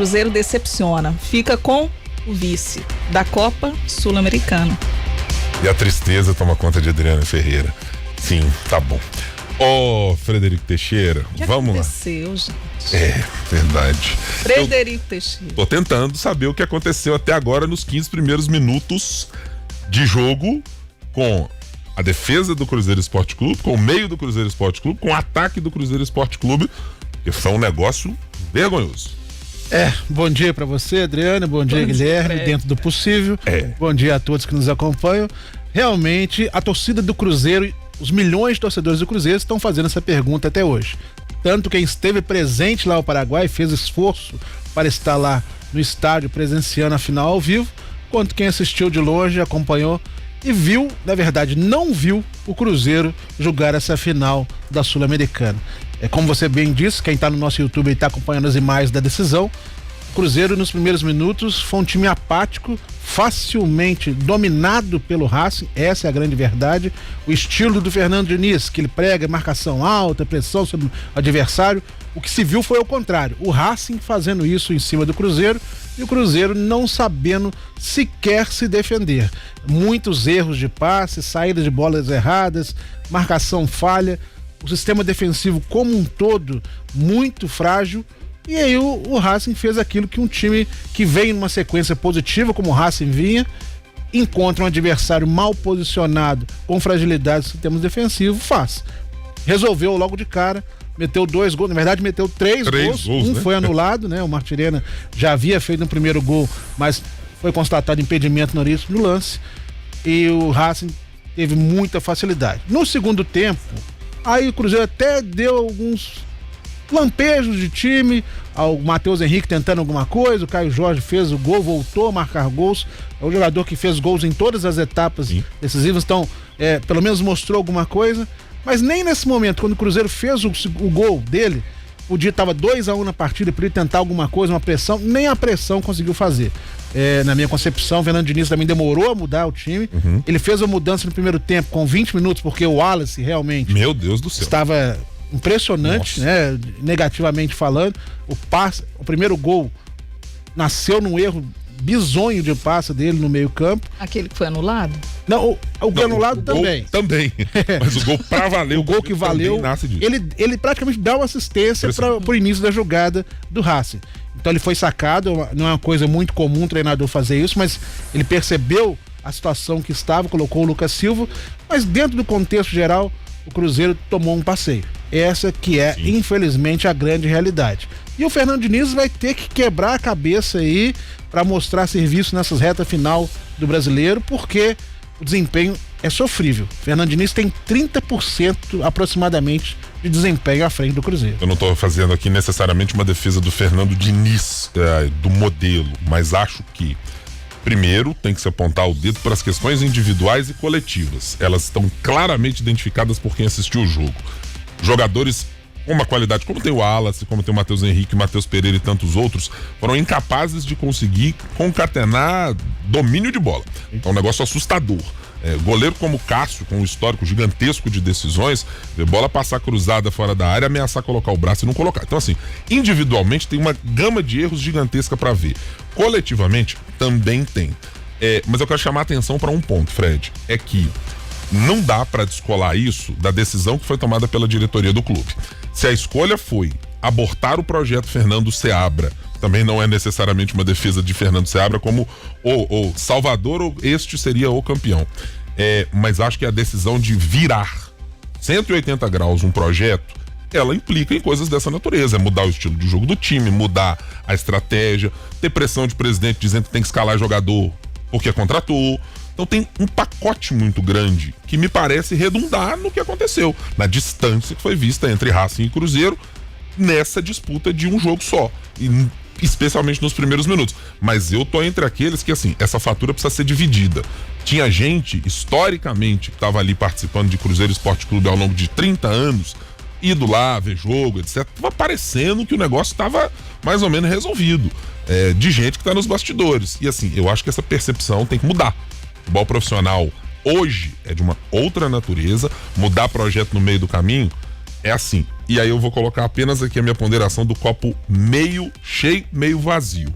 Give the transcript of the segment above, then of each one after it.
Cruzeiro decepciona, fica com o vice da Copa Sul-Americana. E a tristeza toma conta de Adriana Ferreira. Sim, tá bom. Frederico Teixeira, vamos lá. Gente? É, verdade. Frederico Teixeira. Tô tentando saber o que aconteceu até agora nos 15 primeiros minutos de jogo, com a defesa do Cruzeiro Esporte Clube, com o meio do Cruzeiro Esporte Clube, com o ataque do Cruzeiro Esporte Clube, que foi um negócio vergonhoso. Bom dia pra você, Adriano, bom dia, Guilherme, dentro do possível. Bom dia a todos que nos acompanham. Realmente, a torcida do Cruzeiro, os milhões de torcedores do Cruzeiro estão fazendo essa pergunta até hoje. Tanto quem esteve presente lá no Paraguai, fez esforço para estar lá no estádio presenciando a final ao vivo, quanto quem assistiu de longe, acompanhou e viu, na verdade, não viu o Cruzeiro jogar essa final da Sul-Americana. Como você bem disse, quem está no nosso YouTube e está acompanhando as imagens da decisão, o Cruzeiro nos primeiros minutos foi um time apático, facilmente dominado pelo Racing, essa é a grande verdade. O estilo do Fernando Diniz, que ele prega marcação alta, pressão sobre o adversário, o que se viu foi o contrário, o Racing fazendo isso em cima do Cruzeiro e o Cruzeiro não sabendo sequer se defender. Muitos erros de passe, saída de bolas erradas, marcação falha, o sistema defensivo como um todo muito frágil. E aí o Racing fez aquilo que um time que vem numa sequência positiva, como o Racing vinha, encontra um adversário mal posicionado, com fragilidade no sistema defensivo, faz. Resolveu logo de cara, meteu 2 gols, na verdade meteu 3 gols, um foi anulado, né? O Martirena já havia feito um primeiro gol, mas foi constatado impedimento no início do lance, e o Racing teve muita facilidade. No segundo tempo, aí o Cruzeiro até deu alguns lampejos de time, o Matheus Henrique tentando alguma coisa, o Caio Jorge fez o gol, voltou a marcar gols, é o jogador que fez gols em todas as etapas decisivas, então pelo menos mostrou alguma coisa, mas nem nesse momento, quando o Cruzeiro fez o gol dele, o dia estava 2-1 na partida, para ele tentar alguma coisa, uma pressão, nem a pressão conseguiu fazer. Na minha concepção, o Fernando Diniz também demorou a mudar o time. Ele fez a mudança no primeiro tempo com 20 minutos, porque o Wallace realmente, meu Deus do céu, estava impressionante, né? Negativamente falando. O primeiro gol nasceu num erro bizonho de passe dele no meio campo. Aquele que foi anulado? Não, o gol anulado também. Também. Mas o gol pra valer, o gol que valeu, ele praticamente dá uma assistência pro início da jogada do Racing. Então ele foi sacado, não é uma coisa muito comum o treinador fazer isso, mas ele percebeu a situação que estava, colocou o Lucas Silva, mas dentro do contexto geral, o Cruzeiro tomou um passeio. Essa que é, infelizmente, a grande realidade. E o Fernando Diniz vai ter que quebrar a cabeça aí para mostrar serviço nessas retas final do Brasileiro, porque o desempenho é sofrível. O Fernando Diniz tem 30% aproximadamente de desempenho à frente do Cruzeiro. Eu não estou fazendo aqui necessariamente uma defesa do Fernando Diniz, do modelo, mas acho que primeiro tem que se apontar o dedo para as questões individuais e coletivas. Elas estão claramente identificadas por quem assistiu o jogo. Jogadores com uma qualidade, como tem o Wallace, como tem o Matheus Henrique, o Matheus Pereira e tantos outros, foram incapazes de conseguir concatenar domínio de bola. É um negócio assustador. Goleiro como o Cássio, com um histórico gigantesco de decisões, ver bola passar cruzada fora da área, ameaçar colocar o braço e não colocar. Então, assim, individualmente tem uma gama de erros gigantesca para ver. Coletivamente, também tem. Mas eu quero chamar a atenção para um ponto, Fred, é que não dá para descolar isso da decisão que foi tomada pela diretoria do clube. Se a escolha foi abortar o projeto Fernando Seabra, também não é necessariamente uma defesa de Fernando Seabra como o Salvador, ou este seria o campeão. Mas acho que a decisão de virar 180 graus um projeto, ela implica em coisas dessa natureza. Mudar o estilo de jogo do time, mudar a estratégia, ter pressão de presidente dizendo que tem que escalar jogador porque contratou. Então tem um pacote muito grande que me parece redundar no que aconteceu, na distância que foi vista entre Racing e Cruzeiro nessa disputa de um jogo só, e especialmente nos primeiros minutos. Mas eu tô entre aqueles que, assim, essa fatura precisa ser dividida. Tinha gente, historicamente, que estava ali participando de Cruzeiro Esporte Clube ao longo de 30 anos, ido lá ver jogo, etc. Tava parecendo que o negócio estava mais ou menos resolvido, de gente que tá nos bastidores. E assim, eu acho que essa percepção tem que mudar. O futebol profissional hoje é de uma outra natureza. Mudar projeto no meio do caminho é assim, E aí eu vou colocar apenas aqui a minha ponderação do copo meio cheio, meio vazio.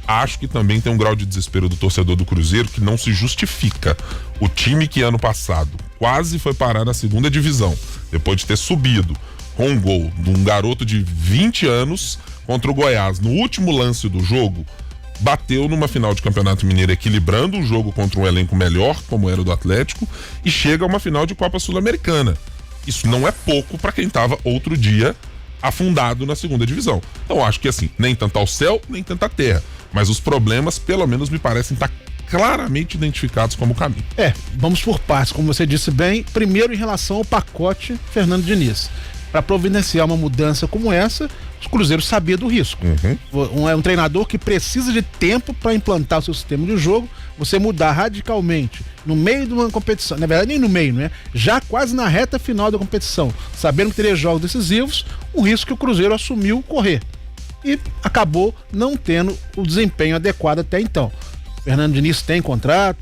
Acho que também tem um grau de desespero do torcedor do Cruzeiro que não se justifica. O time que ano passado quase foi parar na segunda divisão, depois de ter subido com um gol de um garoto de 20 anos contra o Goiás, no último lance do jogo, bateu numa final de Campeonato Mineiro equilibrando o jogo contra um elenco melhor, como era o do Atlético, e chega a uma final de Copa Sul-Americana. Isso não é pouco para quem estava outro dia afundado na segunda divisão. Então acho que assim, nem tanto ao céu, nem tanto à terra. Mas os problemas, pelo menos, me parecem estar claramente identificados como caminho. Vamos por partes, como você disse bem. Primeiro, em relação ao pacote Fernando Diniz. Para providenciar uma mudança como essa, os Cruzeiros sabiam do risco. É um treinador que precisa de tempo para implantar o seu sistema de jogo. Você mudar radicalmente no meio de uma competição, na verdade nem no meio, né? Já quase na reta final da competição, sabendo que teria jogos decisivos, um risco que o Cruzeiro assumiu correr. E acabou não tendo o desempenho adequado até então. Fernando Diniz tem contrato,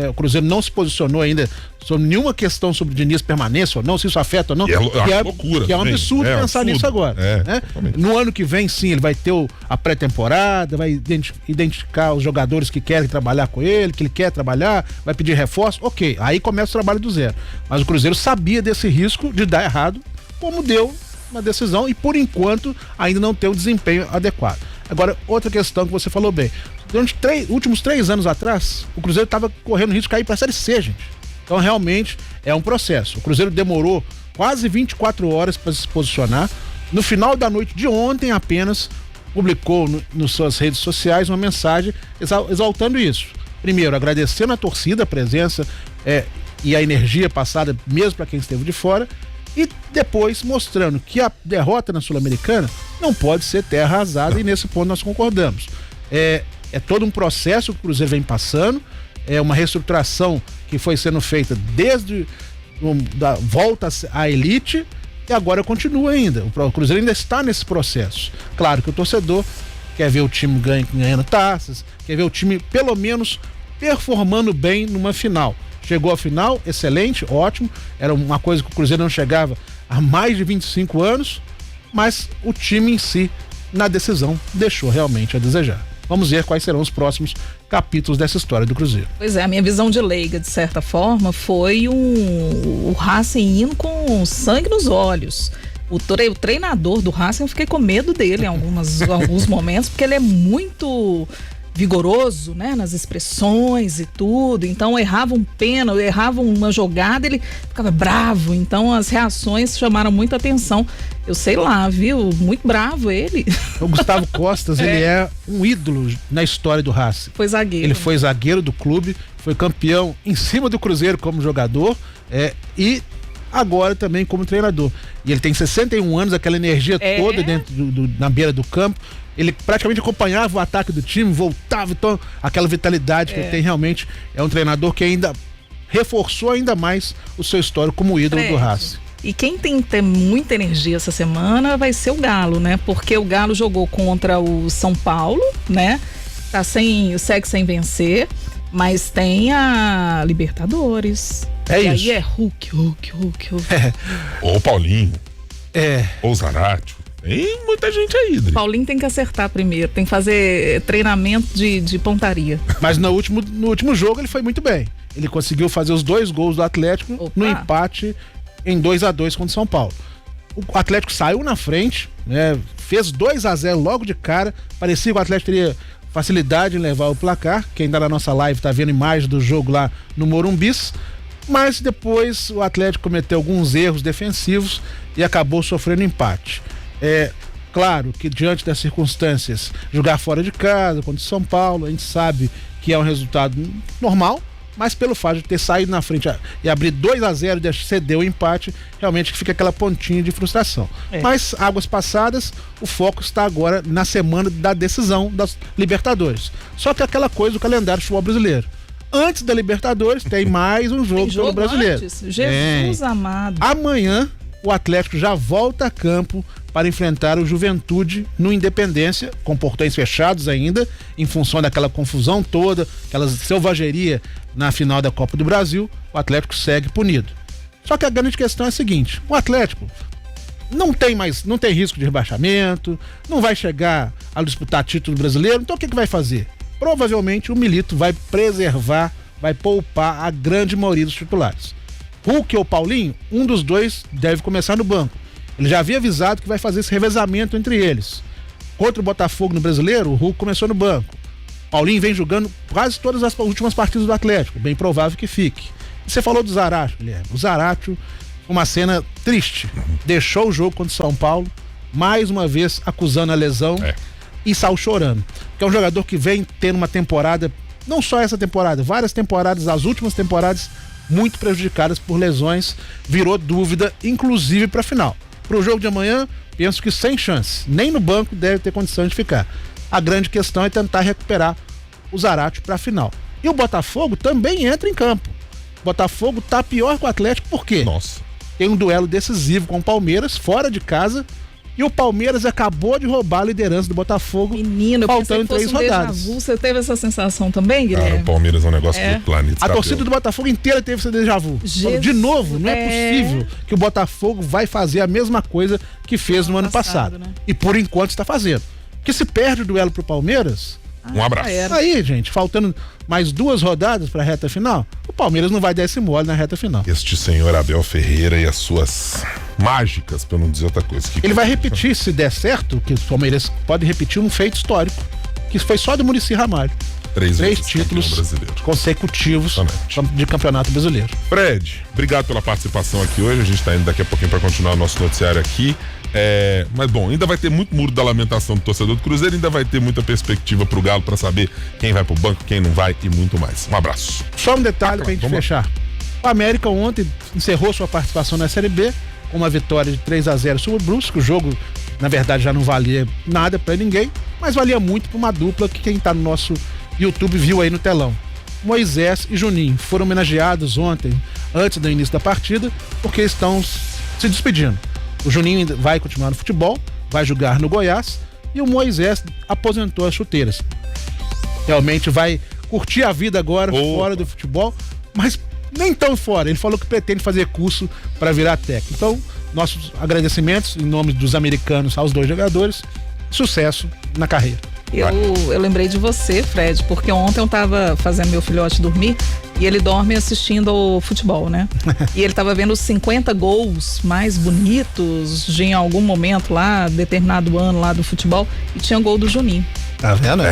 o Cruzeiro não se posicionou ainda sobre nenhuma questão sobre Diniz permanência ou não, se isso afeta ou não. Loucura. Que é um absurdo pensar nisso agora. Né? No ano que vem, sim, ele vai ter a pré-temporada, vai identificar os jogadores que querem trabalhar com ele, que ele quer trabalhar, vai pedir reforço, ok, aí começa o trabalho do zero. Mas o Cruzeiro sabia desse risco de dar errado, como deu uma decisão e por enquanto ainda não tem o desempenho adequado. Agora, outra questão que você falou bem, durante últimos 3 anos atrás, o Cruzeiro estava correndo risco de cair para a Série C, gente. Então realmente é um processo. O Cruzeiro demorou quase 24 horas para se posicionar. No final da noite de ontem apenas publicou nas suas redes sociais uma mensagem exaltando isso. Primeiro, agradecendo a torcida, a presença e a energia passada mesmo para quem esteve de fora. E depois mostrando que a derrota na Sul-Americana não pode ser terra arrasada, e nesse ponto nós concordamos. É todo um processo que o Cruzeiro vem passando, é uma reestruturação que foi sendo feita desde da volta à elite e agora continua ainda. O Cruzeiro ainda está nesse processo. Claro que o torcedor quer ver o time ganhando taças, quer ver o time pelo menos performando bem numa final. Chegou à final, excelente, ótimo. Era uma coisa que o Cruzeiro não chegava há mais de 25 anos, mas o time em si, na decisão, deixou realmente a desejar. Vamos ver quais serão os próximos capítulos dessa história do Cruzeiro. Pois é, a minha visão de leiga, de certa forma, foi o Racing indo com sangue nos olhos. O treinador do Racing, eu fiquei com medo dele em alguns momentos, porque ele é muito vigoroso, né, nas expressões e tudo. Então errava um pênalti, errava uma jogada, ele ficava bravo. Então as reações chamaram muita atenção. Eu sei lá, viu? Muito bravo ele. O Gustavo Costas, ele é um ídolo na história do Racing. Foi zagueiro. Ele foi zagueiro do clube, foi campeão em cima do Cruzeiro como jogador e agora também como treinador. E ele tem 61 anos, aquela energia toda dentro na beira do campo. Ele praticamente acompanhava o ataque do time, voltava, então aquela vitalidade que ele tem realmente. É um treinador que ainda reforçou ainda mais o seu histórico como ídolo do Racing. E quem tem que ter muita energia essa semana vai ser o Galo, né? Porque o Galo jogou contra o São Paulo, né? Segue sem vencer, mas tem a Libertadores. E isso. Aí é Hulk. Ou Paulinho. Ou Zaratio. Tem muita gente aí, Dri. Paulinho tem que acertar primeiro, tem que fazer treinamento de pontaria. Mas no último jogo ele foi muito bem. Ele conseguiu fazer os 2 gols do Atlético no empate em 2-2 contra o São Paulo. O Atlético saiu na frente, né? Fez 2-0 logo de cara. Parecia que o Atlético teria facilidade em levar o placar. Quem tá na nossa live tá vendo imagem do jogo lá no Morumbis. Mas depois o Atlético cometeu alguns erros defensivos e acabou sofrendo empate. Claro que diante das circunstâncias, jogar fora de casa contra o São Paulo, a gente sabe que é um resultado normal, mas pelo fato de ter saído na frente e abrir 2-0 e ceder o empate, realmente fica aquela pontinha de frustração. Mas águas passadas, o foco está agora na semana da decisão das Libertadores. Só que aquela coisa do calendário do futebol brasileiro. Antes da Libertadores tem mais um jogo pelo brasileiro. Antes? Jesus amado. Amanhã o Atlético já volta a campo para enfrentar o Juventude no Independência, com portões fechados ainda, em função daquela confusão toda, aquela selvageria na final da Copa do Brasil. O Atlético segue punido. Só que a grande questão é a seguinte: o Atlético não tem risco de rebaixamento, não vai chegar a disputar título brasileiro, então o que vai fazer? Provavelmente o Milito vai preservar, vai poupar a grande maioria dos titulares. Hulk ou Paulinho, um dos dois deve começar no banco. Ele já havia avisado que vai fazer esse revezamento entre eles. Contra o Botafogo no Brasileiro, o Hulk começou no banco. Paulinho vem jogando quase todas as últimas partidas do Atlético, bem provável que fique. E você falou do Zaratio, Guilherme. O Zaratio, uma cena triste. Deixou o jogo contra o São Paulo, mais uma vez acusando a lesão e saiu chorando. Que é um jogador que vem tendo uma temporada, não só essa temporada, várias temporadas, as últimas temporadas, muito prejudicadas por lesões, virou dúvida, inclusive para a final. Para o jogo de amanhã, penso que sem chance, nem no banco deve ter condição de ficar. A grande questão é tentar recuperar o Zaratio para a final. E o Botafogo também entra em campo. O Botafogo tá pior que o Atlético, por quê? Nossa. Tem um duelo decisivo com o Palmeiras, fora de casa, e o Palmeiras acabou de roubar a liderança do Botafogo. Menino, faltando 3 rodadas. Você teve essa sensação também, Guilherme? Cara, o Palmeiras é um negócio do planeta. A torcida do Botafogo inteira teve esse déjà vu. De novo, não é possível que o Botafogo vai fazer a mesma coisa que fez no ano passado. Né? E por enquanto está fazendo. Porque se perde o duelo pro Palmeiras... Um abraço. Aí, gente, faltando mais 2 rodadas para a reta final, o Palmeiras não vai dar esse mole na reta final. Este senhor Abel Ferreira e as suas mágicas, para não dizer outra coisa. Ele vai repetir, se der certo, que o Palmeiras pode repetir um feito histórico, que foi só do Muricy Ramalho. 3 títulos consecutivos de campeonato brasileiro. Fred, obrigado pela participação aqui hoje. A gente está indo daqui a pouquinho para continuar o nosso noticiário aqui. Mas bom, ainda vai ter muito muro da lamentação do torcedor do Cruzeiro, ainda vai ter muita perspectiva pro Galo para saber quem vai pro banco, quem não vai e muito mais. Um abraço. Só um detalhe pra gente fechar. O América ontem encerrou sua participação na Série B com uma vitória de 3-0 sobre o Brusque. O jogo, na verdade, já não valia nada para ninguém, mas valia muito para uma dupla que quem tá no nosso YouTube viu aí no telão. Moisés e Juninho foram homenageados ontem, antes do início da partida, porque estão se despedindo. O Juninho vai continuar no futebol, vai jogar no Goiás, e o Moisés aposentou as chuteiras. Realmente vai curtir a vida agora fora do futebol, mas nem tão fora. Ele falou que pretende fazer curso para virar técnico. Então, nossos agradecimentos em nome dos americanos aos 2 jogadores. Sucesso na carreira. Eu lembrei de você, Fred, porque ontem eu tava fazendo meu filhote dormir e ele dorme assistindo ao futebol, né? E ele tava vendo os 50 gols mais bonitos de em algum momento lá, determinado ano lá do futebol, e tinha gol do Juninho. Tá vendo?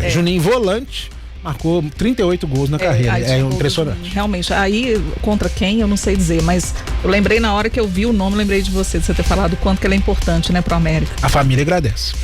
Juninho volante, marcou 38 gols na carreira. É impressionante. Realmente. Aí, contra quem, eu não sei dizer, mas eu lembrei na hora que eu vi o nome, lembrei de você ter falado o quanto que ele é importante, né, pro América. A família agradece.